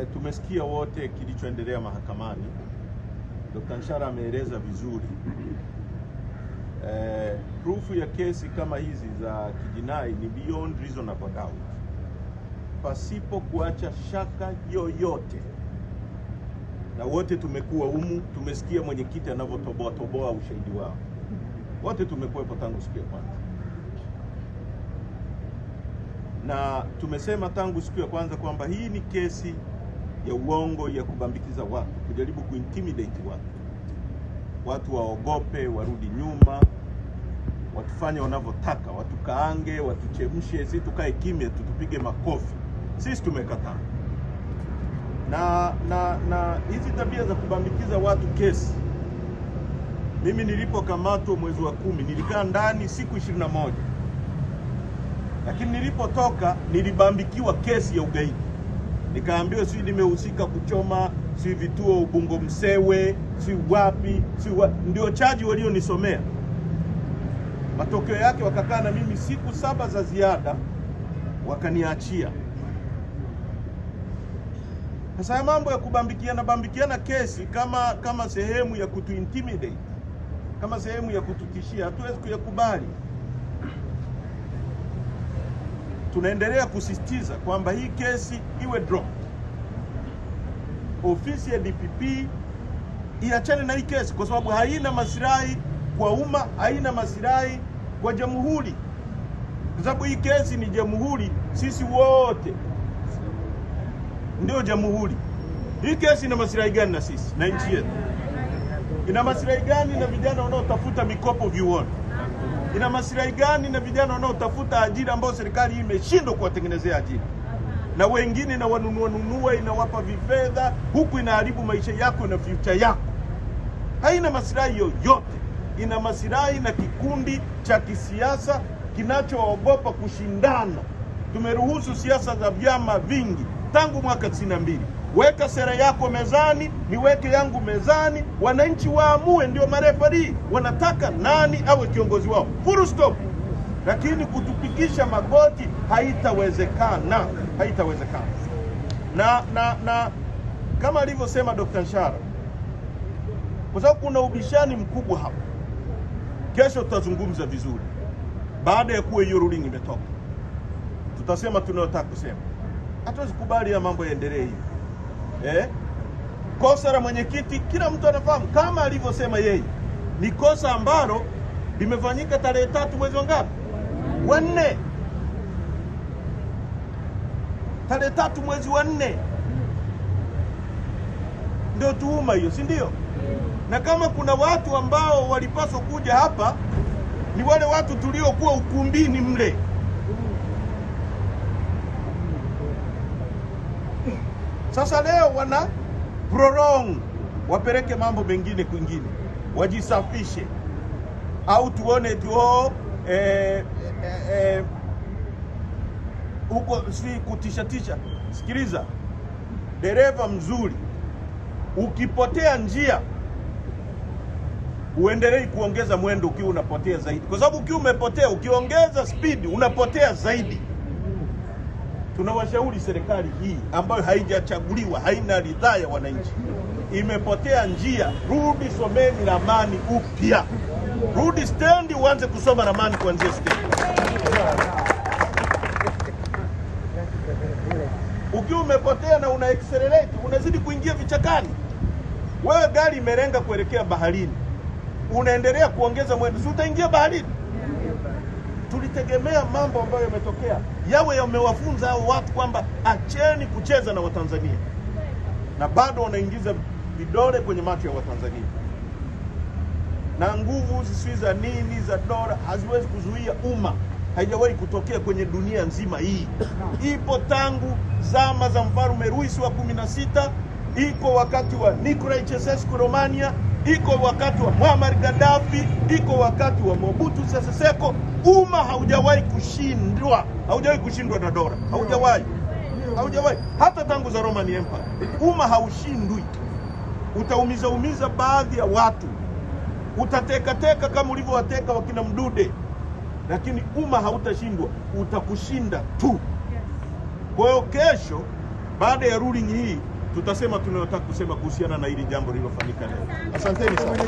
Tumesikia wote kilichoendelea mahakamani. Dr. Nshara ameeleza vizuri. Proof ya kesi kama hizi za kijinai ni beyond reasonable doubt, pasipo kuacha shaka yoyote. Na wote tumekuwa humu, tumesikia mwenyekiti anavyotoboa ushahidi wao. Wote tumekuwepo tangu siku ya kwanza. Na tumesema tangu siku ya kwanza kwamba hii ni kesi ya uongo, ya kubambikiza watu, kujaribu kuintimidate watu waogope, warudi nyuma, watufanye wanavyotaka, watukaange, watuchemshe, sisi tukae kimya, tutupige makofi. Sisi tumekataa. Na hizi tabia za kubambikiza watu kesi, mimi nilipokamatwa mwezi wa 10 nilikaa ndani siku 21. Lakini nilipotoka nilibambikiwa kesi ya ugaidi. Nikaambiwa si nimehusika kuchoma si vituo Ubungo Msewe, si wapi, ndio chaji walionisomea. Matokeo yake wakakaa na mimi siku 7 za ziada, wakaniachia. Sasa mambo ya kubambikiana kesi kama sehemu ya kutuintimidate, kama sehemu ya kututishia, hatuwezi kuyakubali. Tunaendelea kusisitiza kwamba hii kesi iwe drop. Ofisi ya DPP iachane na hii kesi, kwa sababu haina maslahi kwa umma, haina maslahi kwa jamhuri. Kwa sababu hii kesi ni jamhuri, sisi wote ndio jamhuri. Hii kesi ina maslahi gani na sisi na nchi yetu? Ina maslahi gani na vijana wanaotafuta mikopo vyuoni? Ina maslahi gani na vijana wanaotafuta ajira ambao serikali imeshindwa kuwatengenezea ajira? Na wengine na wanunua inawapa vifedha, huku inaharibu maisha yako na future yako. Haina maslahi yoyote. Ina maslahi na kikundi cha kisiasa kinachoogopa kushindana. Tumeruhusu siasa za vyama vingi tangu mwaka 92. Weka sera yako mezani, niweke yangu mezani, wananchi waamue, ndio marefari wanataka nani awe kiongozi wao. Full stop. Lakini kutupikisha magoti haitawezekana, haitawezekana. Na kama alivyosema Dr. Nshara, kwa sababu kuna ubishani mkubwa hapa. Kesho tutazungumza vizuri. Baada ya kuwa hiyo ruling imetoka, tutasema tunayotaka kusema. Hatuwezi kubali ya mambo yaendelee hivi. Kosa la mwenyekiti kila mtu anafahamu, kama alivyosema yeye. Ni kosa ambalo limefanyika tarehe 3 mwezi wa ngapi? Wa 4. Tarehe 3 mwezi wa 4. Ndio tuhuma hiyo, si ndio? Na kama kuna watu ambao walipaswa kuja hapa, ni wale watu tuliokuwa ukumbini mle. Sasa leo wana prolong, wapeleke mambo mengine kwingine, wajisafishe, au tuone huko si kutishatisha. Sikiliza, dereva mzuri, ukipotea njia uendelee kuongeza mwendo ukiwa unapotea zaidi, kwa sababu ukiwa umepotea, ukiongeza speed unapotea zaidi. Tunawashauri serikali hii ambayo haijachaguliwa, haina ridhaa ya wananchi, imepotea njia, rudi someni ramani upya. Rudi stendi uanze kusoma ramani kuanzia stendi. Ukiwa umepotea na una accelerate, unazidi kuingia vichakani. Wewe gari imerenga kuelekea baharini, unaendelea kuongeza mwendo, si utaingia baharini? Tulitegemea mambo ambayo yametokea yawe yamewafunza hao watu kwamba acheni kucheza na Watanzania, na bado wanaingiza vidole kwenye macho ya Watanzania. Na nguvu zisizo za nini za dola haziwezi kuzuia umma. Haijawahi kutokea kwenye dunia nzima hii. Ipo tangu zama za Mfalme Louis wa 16, iko wakati wa Nicolae Ceausescu Romania, iko wakati wa Muammar Gaddafi, iko wakati wa Mobutu Sese Seko. Umma haujawahi kushindwa na dola. Haujawahi. Hata tangu za Roman Empire. Umma haushindwi. Utaumiza baadhi ya watu. Utateka kama ulivyowateka wakina Mdude. Lakini umma hautashindwa, utakushinda tu. Kwa hiyo kesho Baada ya ruling hii tutasema tunayotaka kusema kuhusiana na hili jambo lililofanyika leo. Asanteni sana.